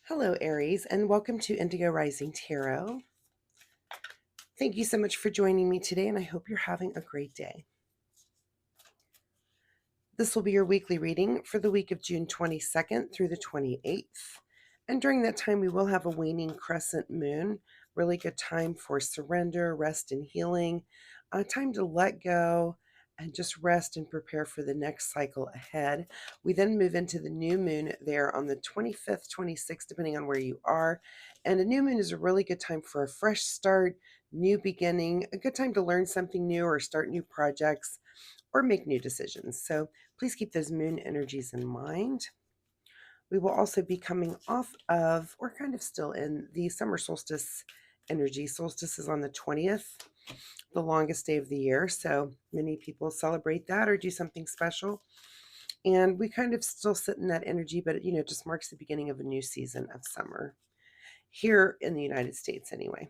Hello, Aries, and welcome to Indigo Rising Tarot. Thank you so much for joining me today, and I hope you're having a great day. This will be your weekly reading for the week of June 22nd through the 28th. And during that time, we will have a waning crescent moon. Really good time for surrender, rest, and healing. Time to let go and just rest and prepare for the next cycle ahead. We then move into the new moon there on the 25th, 26th, depending on where you are. And a new moon is a really good time for a fresh start, new beginning, a good time to learn something new or start new projects or make new decisions. So please keep those moon energies in mind. We will also be coming off of, or kind of still in, the summer solstice energy. Solstice is on the 20th, the longest day of the year. So many people celebrate that or do something special. And we kind of still sit in that energy, but it just marks the beginning of a new season of summer here in the United States anyway.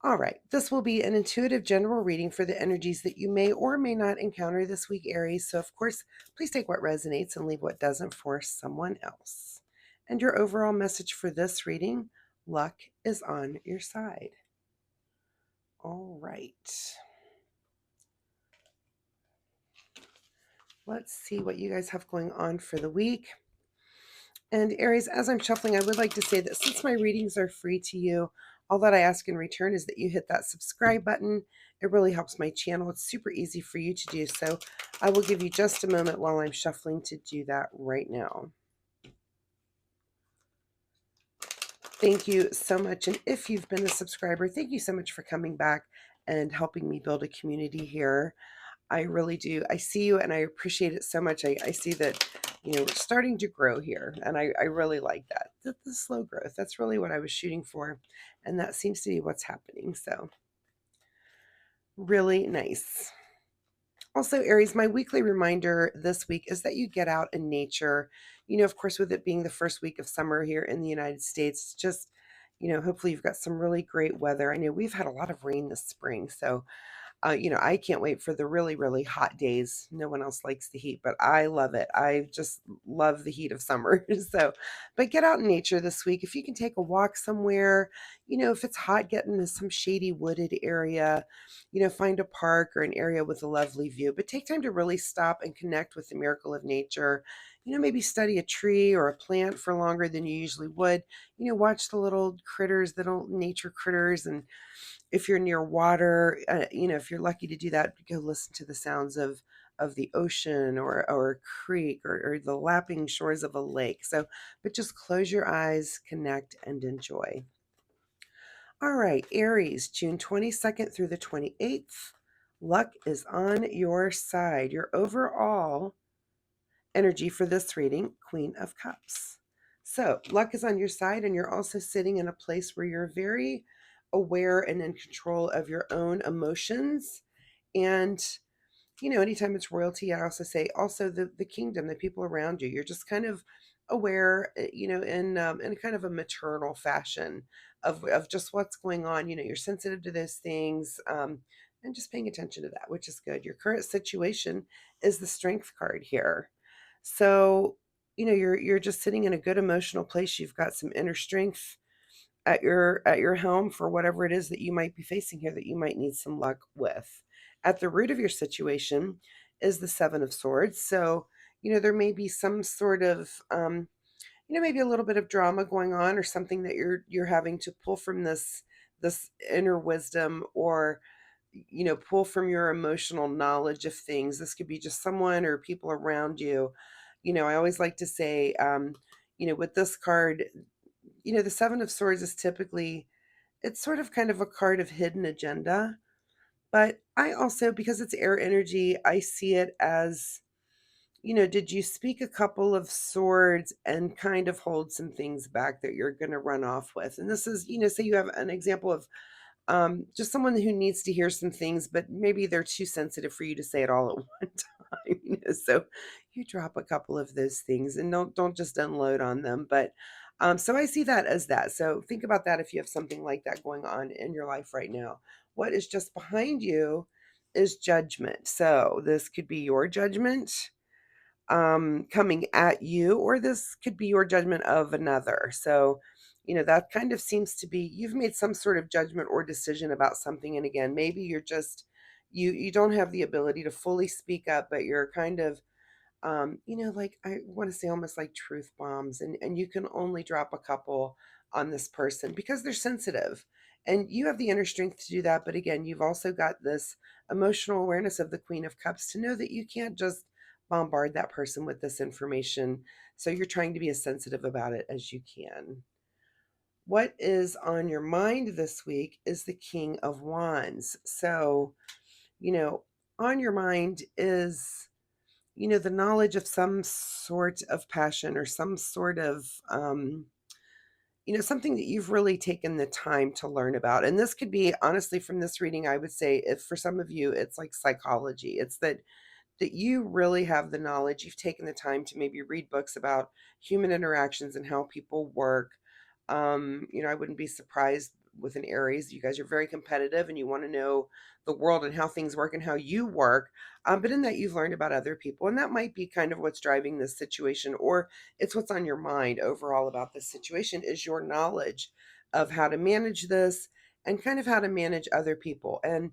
All right, this will be an intuitive general reading for the energies that you may or may not encounter this week, Aries. So, of course, please take what resonates and leave what doesn't for someone else. And your overall message for this reading, luck is on your side. All right. Let's see what you guys have going on for the week. And Aries, as I'm shuffling, I would like to say that since my readings are free to you, all that I ask in return is that you hit that subscribe button. It really helps my channel. It's super easy for you to do. So I will give you just a moment while I'm shuffling to do that right now. Thank you so much. And if you've been a subscriber, thank you so much for coming back and helping me build a community here. I really do. I see you and I appreciate it so much. I see that, we're starting to grow here. And I really like that. The slow growth. That's really what I was shooting for. And that seems to be what's happening. So really nice. Also, Aries, my weekly reminder this week is that you get out in nature. Of course, with it being the first week of summer here in the United States, just, hopefully you've got some really great weather. I know we've had a lot of rain this spring. So I can't wait for the really, really hot days. No one else likes the heat, but I love it. I just love the heat of summer. So, but get out in nature this week. If you can take a walk somewhere, if it's hot, get into some shady wooded area, find a park or an area with a lovely view, but take time to really stop and connect with the miracle of nature. Maybe study a tree or a plant for longer than you usually would. Watch the little critters, the little nature critters, and if you're near water, if you're lucky to do that, go listen to the sounds of the ocean or a creek or the lapping shores of a lake. So, but just close your eyes, connect, and enjoy. All right, Aries, June 22nd through the 28th. Luck is on your side. Your overall energy for this reading, Queen of Cups. So luck is on your side, and you're also sitting in a place where you're very aware and in control of your own emotions. And, anytime it's royalty, I also say also the kingdom, the people around you, you're just kind of aware, in kind of a maternal fashion of just what's going on. You're sensitive to those things, and just paying attention to that, which is good. Your current situation is the Strength card here. So, you're just sitting in a good emotional place. You've got some inner strength at your home for whatever it is that you might be facing here that you might need some luck with. At the root of your situation is the Seven of Swords. So, there may be some sort of maybe a little bit of drama going on or something that you're having to pull from this inner wisdom or pull from your emotional knowledge of things. This could be just someone or people around you. I always like to say, with this card, the Seven of Swords is typically, it's sort of kind of a card of hidden agenda. But I also, because it's air energy, I see it as, did you speak a couple of swords and kind of hold some things back that you're going to run off with? And this is, say you have an example of just someone who needs to hear some things, but maybe they're too sensitive for you to say it all at one time. So you drop a couple of those things and don't just unload on them. But so I see that as that. So think about that if you have something like that going on in your life right now. What is just behind you is judgment. So this could be your judgment. coming at you, or this could be your judgment of another. So, that kind of seems to be you've made some sort of judgment or decision about something. And again, maybe you're just you don't have the ability to fully speak up, but you're kind of like I want to say almost like truth bombs, and you can only drop a couple on this person because they're sensitive. And you have the inner strength to do that, but again, you've also got this emotional awareness of the Queen of Cups to know that you can't just bombard that person with this information. So you're trying to be as sensitive about it as you can. What is on your mind this week is the King of Wands. So, you know, on your mind is the knowledge of some sort of passion or some sort of, something that you've really taken the time to learn about. And this could be, honestly, from this reading, I would say if for some of you, it's like psychology. It's that you really have the knowledge. You've taken the time to maybe read books about human interactions and how people work. I wouldn't be surprised with an Aries. You guys are very competitive and you want to know the world and how things work and how you work. But in that, you've learned about other people, and that might be kind of what's driving this situation, or it's what's on your mind overall about this situation is your knowledge of how to manage this and kind of how to manage other people. And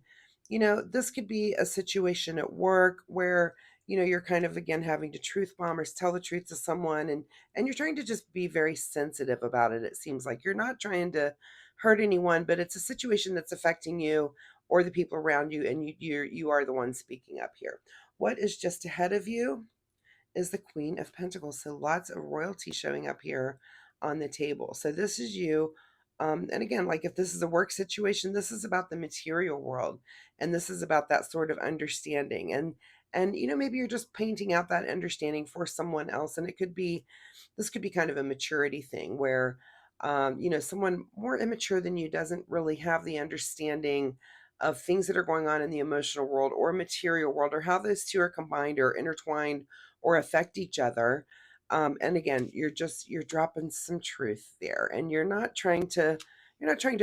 this could be a situation at work where, you're kind of again having to truth bomb or tell the truth to someone, and you're trying to just be very sensitive about it. It seems like you're not trying to hurt anyone, but it's a situation that's affecting you or the people around you, and you are the one speaking up here. What is just ahead of you is the Queen of Pentacles. So lots of royalty showing up here on the table. So this is you. And again, like if this is a work situation, this is about the material world. And this is about that sort of understanding. And maybe you're just painting out that understanding for someone else. And this could be kind of a maturity thing where, someone more immature than you doesn't really have the understanding of things that are going on in the emotional world or material world, or how those two are combined or intertwined or affect each other. And again, you're dropping some truth there, and you're not trying to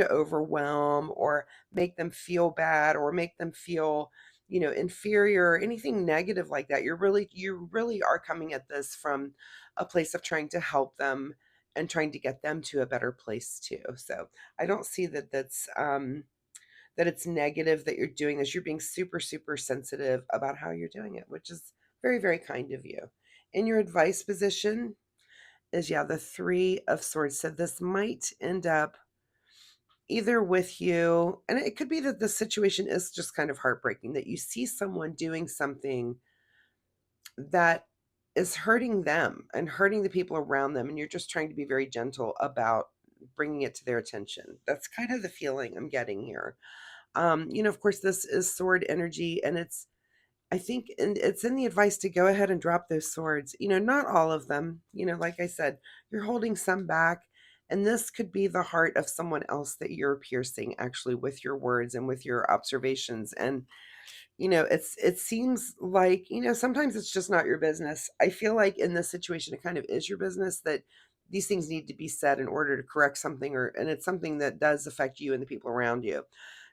overwhelm or make them feel bad or make them feel inferior or anything negative like that. You really are coming at this from a place of trying to help them and trying to get them to a better place too. So I don't see that it's negative that you're doing this. You're being super, super sensitive about how you're doing it, which is very, very kind of you. In your advice position is, yeah, the Three of Swords. So this might end up either with you, and it could be that the situation is just kind of heartbreaking, that you see someone doing something that is hurting them and hurting the people around them, and you're just trying to be very gentle about bringing it to their attention. That's kind of the feeling I'm getting here. Of course, this is sword energy, and I think, and it's in the advice to go ahead and drop those swords. Not all of them. Like I said, you're holding some back, and this could be the heart of someone else that you're piercing actually with your words and with your observations. And it seems like, sometimes it's just not your business. I feel like in this situation, it kind of is your business, that these things need to be said in order to correct something, and it's something that does affect you and the people around you.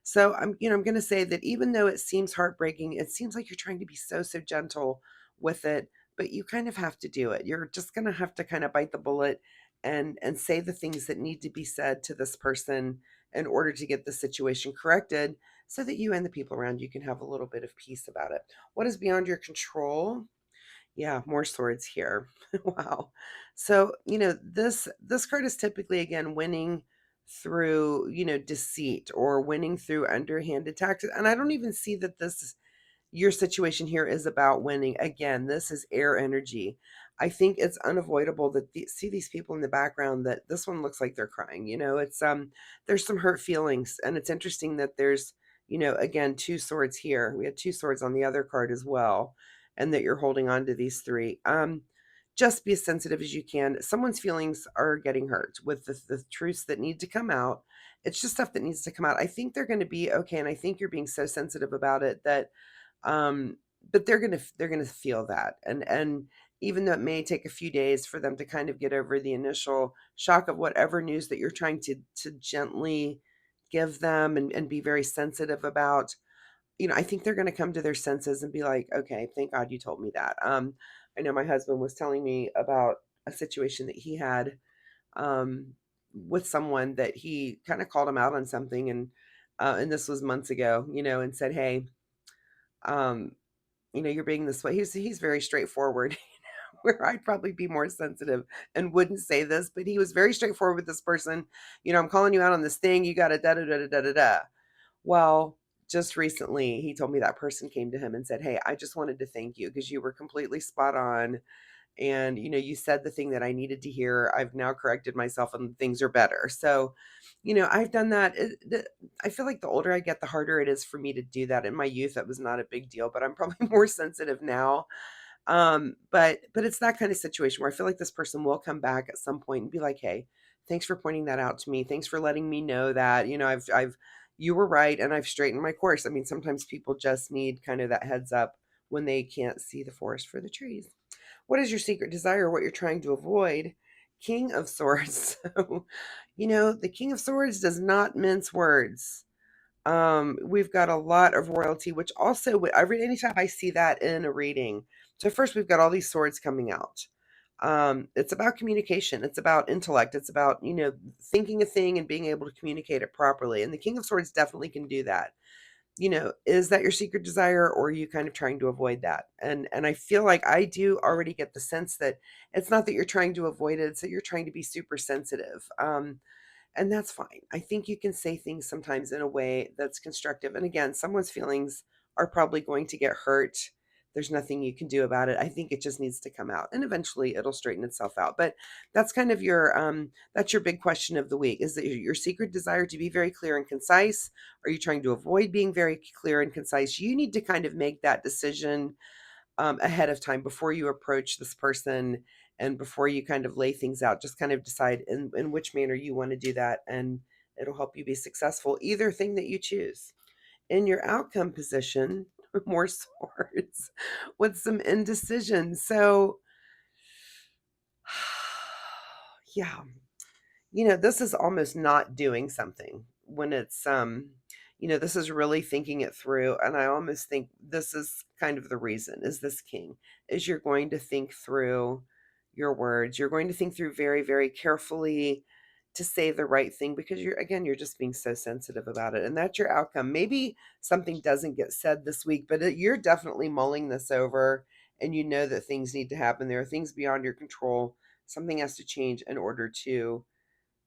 So I'm going to say that even though it seems heartbreaking, it seems like you're trying to be so, so gentle with it, but you kind of have to do it. You're just going to have to kind of bite the bullet and say the things that need to be said to this person in order to get the situation corrected, so that you and the people around you can have a little bit of peace about it. What is beyond your control? Yeah, more swords here. Wow. So, this card is typically again winning through, deceit or winning through underhanded tactics. And I don't even see that your situation here is about winning. Again, this is air energy. I think it's unavoidable that see these people in the background, that this one looks like they're crying. It's there's some hurt feelings, and it's interesting that there's, again, two swords here. We had two swords on the other card as well, and that you're holding on to these three. Just be as sensitive as you can. Someone's feelings are getting hurt with the truths that need to come out. It's just stuff that needs to come out. I think they're going to be okay, and I think you're being so sensitive about it that um, but they're gonna feel that, and even though it may take a few days for them to kind of get over the initial shock of whatever news that you're trying to gently give them and be very sensitive about, I think they're gonna come to their senses and be like, okay, thank God you told me that. I know my husband was telling me about a situation that he had um, with someone that he kind of called him out on something, and this was months ago, and said, "Hey, um, you're being this way." He's very straightforward, where I'd probably be more sensitive and wouldn't say this, but he was very straightforward with this person. I'm calling you out on this thing. You got to da da da da da da da. Well, just recently, he told me that person came to him and said, "Hey, I just wanted to thank you because you were completely spot on. And, you said the thing that I needed to hear. I've now corrected myself and things are better." So, I've done that. I feel like the older I get, the harder it is for me to do that. In my youth, that was not a big deal, but I'm probably more sensitive now. But it's that kind of situation where I feel like this person will come back at some point and be like, "Hey, thanks for pointing that out to me. Thanks for letting me know that, you were right and I've straightened my course." I mean, sometimes people just need kind of that heads up when they can't see the forest for the trees. What is your secret desire? What you're trying to avoid? King of Swords. So, the King of Swords does not mince words. We've got a lot of royalty, which also every anytime I see that in a reading. So first we've got all these swords coming out. It's about communication. It's about intellect. It's about, thinking a thing and being able to communicate it properly. And the King of Swords definitely can do that. Is that your secret desire, or are you kind of trying to avoid that? And I feel like I do already get the sense that it's not that you're trying to avoid it, it's that you're trying to be super sensitive. And that's fine. I think you can say things sometimes in a way that's constructive. And again, someone's feelings are probably going to get hurt. There's nothing you can do about it. I think it just needs to come out and eventually it'll straighten itself out. But that's kind of that's your big question of the week. Is it your secret desire to be very clear and concise? Are you trying to avoid being very clear and concise? You need to kind of make that decision ahead of time before you approach this person and before you kind of lay things out. Just kind of decide in which manner you want to do that, and it'll help you be successful, either thing that you choose. In your outcome position, more swords with some indecision. So, yeah, this is almost not doing something when it's this is really thinking it through, and I almost think this is kind of the reason is this king is you're going to think through your words. You're going to think through very, very carefully to say the right thing because you're just being so sensitive about it, and that's your outcome. Maybe something doesn't get said this week, but you're definitely mulling this over, and you know that things need to happen. There are things beyond your control. Something has to change in order to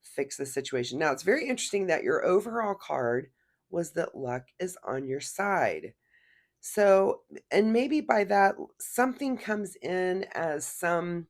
fix the situation. Now, it's very interesting that your overall card was that luck is on your side. So, and maybe by that, something comes in as some,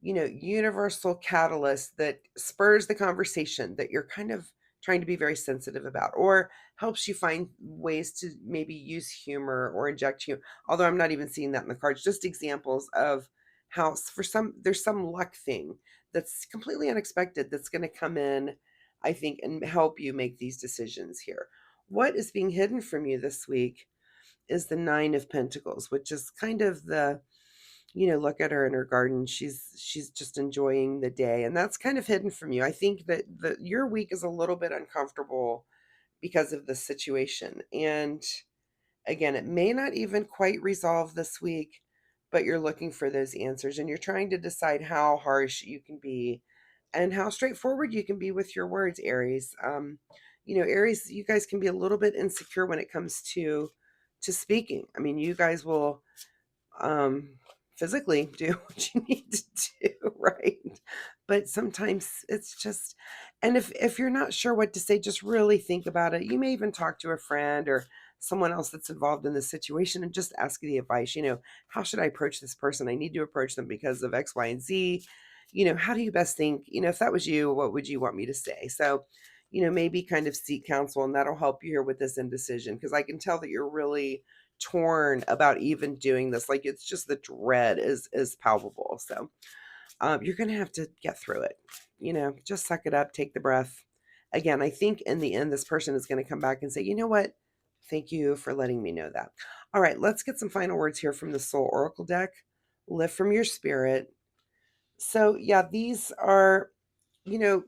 universal catalyst that spurs the conversation that you're kind of trying to be very sensitive about, or helps you find ways to maybe use humor or inject humor. Although I'm not even seeing that in the cards, just examples of how for some, there's some luck thing that's completely unexpected that's going to come in, I think, and help you make these decisions here. What is being hidden from you this week is the Nine of Pentacles, which is kind of the, look at her in her garden. She's just enjoying the day, and that's kind of hidden from you. I think that your week is a little bit uncomfortable because of the situation. And again, it may not even quite resolve this week, but you're looking for those answers and you're trying to decide how harsh you can be and how straightforward you can be with your words, Aries. Aries, you guys can be a little bit insecure when it comes to speaking. I mean, you guys will um physically do what you need to do, right? But sometimes it's just, and if you're not sure what to say, just really think about it. You may even talk to a friend or someone else that's involved in the situation and just ask the advice. How should I approach this person? I need to approach them because of X, Y, and Z. How do you best think, if that was you, what would you want me to say? So, maybe kind of seek counsel, and that'll help you here with this indecision, because I can tell that you're really torn about even doing this. Like, it's just the dread is palpable. So you're gonna have to get through it. Just suck it up, take the breath. Again, I think in the end this person is going to come back and say, "You know what, thank you for letting me know that." All right, let's get some final words here from the Soul Oracle deck. Lift from your spirit. So yeah, these are, you know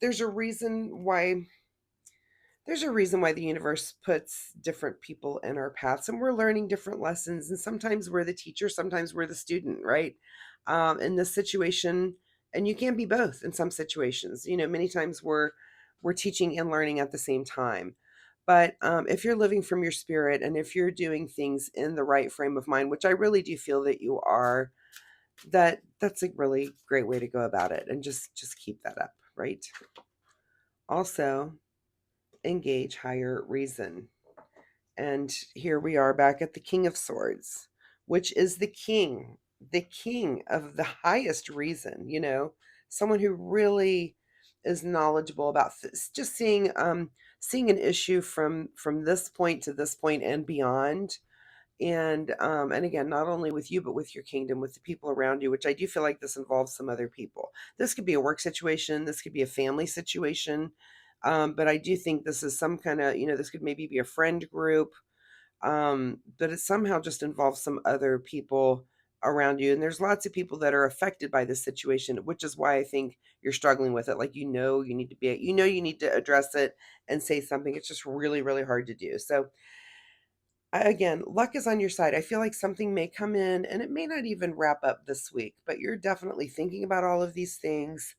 there's a reason why there's a reason why the universe puts different people in our paths, and we're learning different lessons. And sometimes we're the teacher, sometimes we're the student, right? In this situation, and you can't be both in some situations. Many times we're teaching and learning at the same time. But if you're living from your spirit, and if you're doing things in the right frame of mind, which I really do feel that you are, that's a really great way to go about it, and just keep that up, right? Also, engage higher reason. And here we are back at the King of Swords, which is the king of the highest reason, someone who really is knowledgeable about just seeing an issue from this point to this point and beyond. And again, not only with you, but with your kingdom, with the people around you, which I do feel like this involves some other people. This could be a work situation, this could be a family situation. But I do think this is some kind of, this could maybe be a friend group. But it somehow just involves some other people around you. And there's lots of people that are affected by this situation, which is why I think you're struggling with it. Like, you need to be, you need to address it and say something. It's just really, really hard to do. So again, luck is on your side. I feel like something may come in, and it may not even wrap up this week, but you're definitely thinking about all of these things.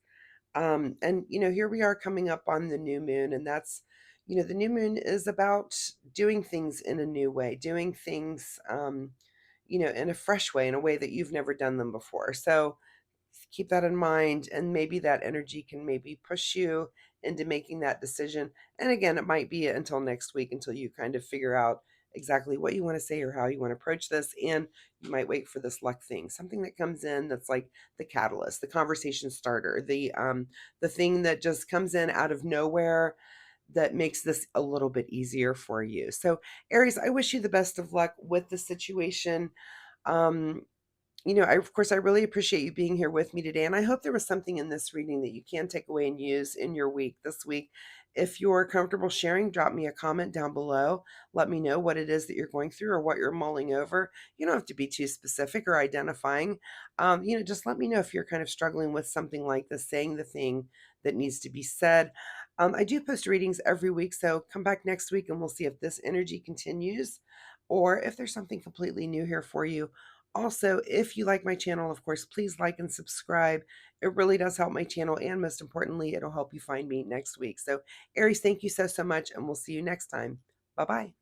And here we are coming up on the new moon, and that's, the new moon is about doing things in a new way, doing things, in a fresh way, in a way that you've never done them before. So keep that in mind, and maybe that energy can maybe push you into making that decision. And again, it might be until next week until you kind of figure out exactly what you want to say or how you want to approach this. And you might wait for this luck thing, something that comes in that's like the catalyst, the conversation starter, the thing that just comes in out of nowhere that makes this a little bit easier for you. So Aries, I wish you the best of luck with the situation. um of course, I really appreciate you being here with me today. And I hope there was something in this reading that you can take away and use in your week this week. If you're comfortable sharing, drop me a comment down below. Let me know what it is that you're going through or what you're mulling over. You don't have to be too specific or identifying. Just let me know if you're kind of struggling with something like this, saying the thing that needs to be said. I do post readings every week, so come back next week and we'll see if this energy continues or if there's something completely new here for you. Also, if you like my channel, of course, please like and subscribe. It really does help my channel, and most importantly, it'll help you find me next week. So, Aries, thank you so much, and we'll see you next time. Bye-bye.